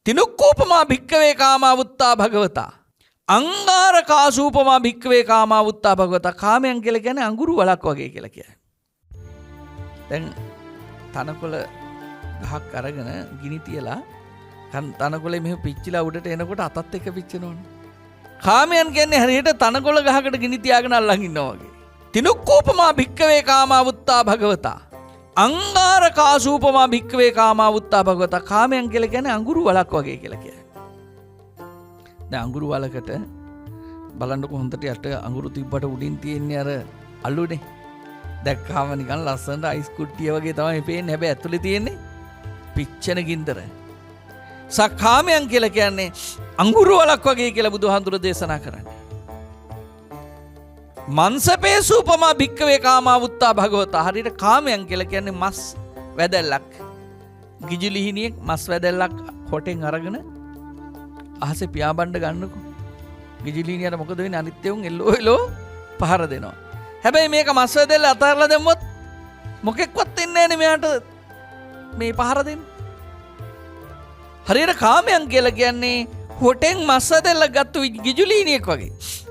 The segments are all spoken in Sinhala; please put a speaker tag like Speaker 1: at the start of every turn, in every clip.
Speaker 1: තිනුක්කූපමා භික්කවේ කාමාවුත්තා භගවතා. අංගාර කාසූපමා භික්කවේ කාමාවුත්තා භගවතා. කාමයන් කියලා කියන්නේ අඟුරු වලක් වගේ කියලා කියයි. දැන් තනකොළ ගහක් අරගෙන ගිනි තියලා තනකොළේ මෙහෙම පිච්චිලා උඩට එනකොට අතත් එක්ක පිච්චෙනවනේ. කාමයන් කියන්නේ හරියට තනකොළ ගහකට ගිනි තියාගෙන අල්ලන් ඉන්නවා වගේ. තිනුක්කූපමා භික්කවේ කාමාවුත්තා භගවතා. අංගාර කාසූපමා භික්කවේ කාමාවුත්තා භගවතා. කාමයන් කියලා කියන්නේ අඟුරු වලක් වගේ කියලා කියයි. දැන් අඟුරු වලකට බලන්නකො හොඳට යට අඟුරු තිබ්බට උඩින් තියෙන්නේ අර අලුනේ. දැක්කාම නිකන් ලස්සනට අයිස් කුට්ටිය වගේ තමයි පේන්නේ. හැබැයි ඇතුලේ තියෙන්නේ පිච්චෙන ගින්දර. සක්කාමයන් කියලා කියන්නේ අඟුරු වලක් වගේ කියලා බුදුහාඳුර දේශනා කරන්නේ. මන්සපේසූපමා භික්කවේ කාමාවුත්තා භගවතා. හරියට කාමයන් කියලා කියන්නේ මස් වැදැල්ලක්. ගිජුලිහිනියෙක් මස් වැදැල්ලක් හොටෙන් අරගෙන අහසේ පියාඹන්න ගන්නකො. ගිජුලිහිනියට මොකද වෙන්නේ? අනිත් ඒවුන් එල්ලෝ පහර දෙනවා. හැබැයි මේක මස් වැදැල්ල අතහැරලා දැම්මොත් මොකෙක්වත් එන්නේ නැහැ නේ මෙයාට මේ පහර දෙන්න. හරියට කාමයන් කියලා කියන්නේ හොටෙන් මස් වැදැල්ල ගත්තු ගිජුලිහිනියෙක් වගේ.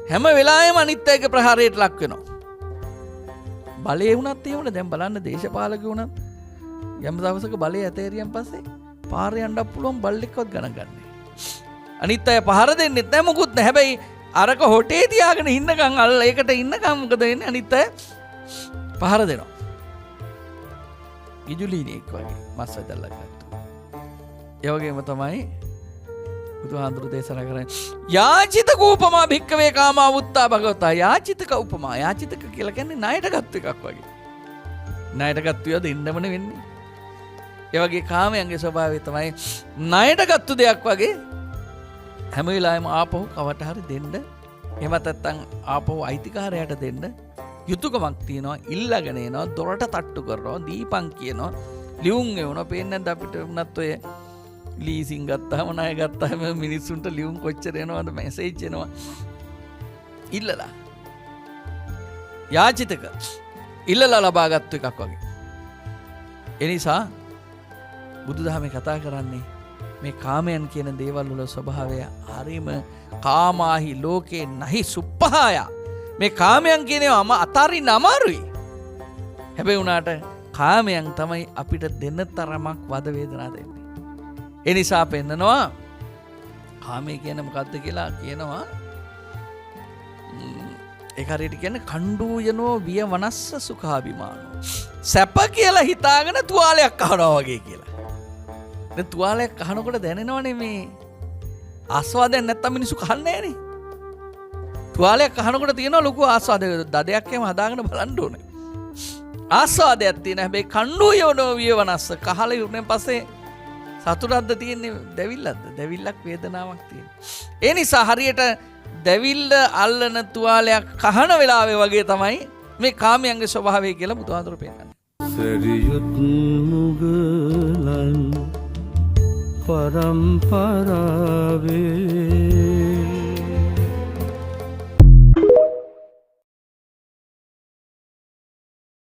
Speaker 1: හැම වෙලාවෙම අනිත් අයගේ ප්‍රහාරයට ලක් වෙනවා. බලේ වුණත් එහෙමනේ. දැන් බලන්න දේශපාලකයෝ වුණත් යම් දවසක බලේ ඇතේරියන් පස්සේ පාරේ යන්නත් පුළුවන් බල්ලෙක්වත් ගණන් ගන්නෑ. අනිත් අය පහර දෙන්නෙත් නැහැ මොකුත් නැහැ. හැබැයි අරක හොටේ තියාගෙන ඉන්නකම් අල්ල ඒකට ඉන්නකම් මොකද වෙන්නේ? අනිත් අය පහර දෙනවා. ගිජුලිනියෙක් වගේ මස් වැදල්ලක් ගත්තා. ඒ වගේම තමයි බුදුහාඳුරු දේශනා කරන්නේ යාචිත කූපමා භික්කවේ කාමාවුත්තා භගවතා. යාචිතක උපමා. යාචිතක කියලා කියන්නේ ණයට ගත්ත එකක් වගේ. ණයට ගත්තුවා දෙන්නමනේ වෙන්නේ. ඒ වගේ කාමයන්ගේ ස්වභාවය තමයි ණයට ගත්තු දෙයක් වගේ හැම වෙලාවෙම ආපහු කවට හරි දෙන්න. එහෙම නැත්නම් ආපහු අයිතිකාරයට දෙන්න යුතුයකමක් තියෙනවා. ඉල්ලගෙන එනවා, දොරට තට්ටු කරනවා, දීපන් කියනවා, ලියුම් එවනවා. පේන්නේ නැද්ද අපිට උනත් ඔය ලීසින් ගත්තාම ණය ගත්තාම මිනිස්සුන්ට ලියුම් කොච්චර එනවද? මැසේජ් එනවා. ඉල්ලලා යාචිතක ඉල්ලලා ලබාගත්තු එකක් වගේ. ඒ නිසා බුදුදහමේ කතා කරන්නේ මේ කාමයන් කියන දේවල් වල ස්වභාවය හරීම කාමාහි ලෝකේ නහි සුප්පහාය. මේ කාමයන් කියනවාම අතාරින්න අමාරුයි. හැබැයි උනාට කාමයන් තමයි අපිට දෙන්න තරමක් වද වේදනා දෙන්නේ. ඒ නිසා පෙන්නනවා කාමය කියන මොකද්ද කියලා කියනවා. ඒක හරියට කියන්නේ කණ්ඩූයනෝ විය වනස්ස සුඛාභිමානෝ. සැප කියලා හිතාගෙන තුවාලයක් අහනවා වගේ කියලා. දැන් තුවාලයක් අහනකොට දැනෙනවනේ මේ ආස්වාදයක් නැත්තම් මිනිස්සු කන්නේ නැහනේ. තුවාලයක් අහනකොට තියෙනවා ලොකු ආස්වාදයක්. දදයක් එහෙම හදාගෙන බලන්න ඕනේ. ආස්වාදයක් තියෙන හැබැයි කණ්ඩූයනෝ විය වනස්ස කහල ඉුණෙන් පස්සේ සතුටක්ද තියෙන්නේ දැවිල්ලක්ද? දැවිල්ලක් වේදනාවක් තියෙන. ඒ නිසා හරියට දැවිල්ල අල්ලන තුවාලයක් කහන වෙලාවේ වගේ තමයි මේ කාමයන්ගේ ස්වභාවය කියලා බුදුහාඳුර පෙන්නන්නේ.
Speaker 2: සරියුත් මුගලන් පරම්පරාවේ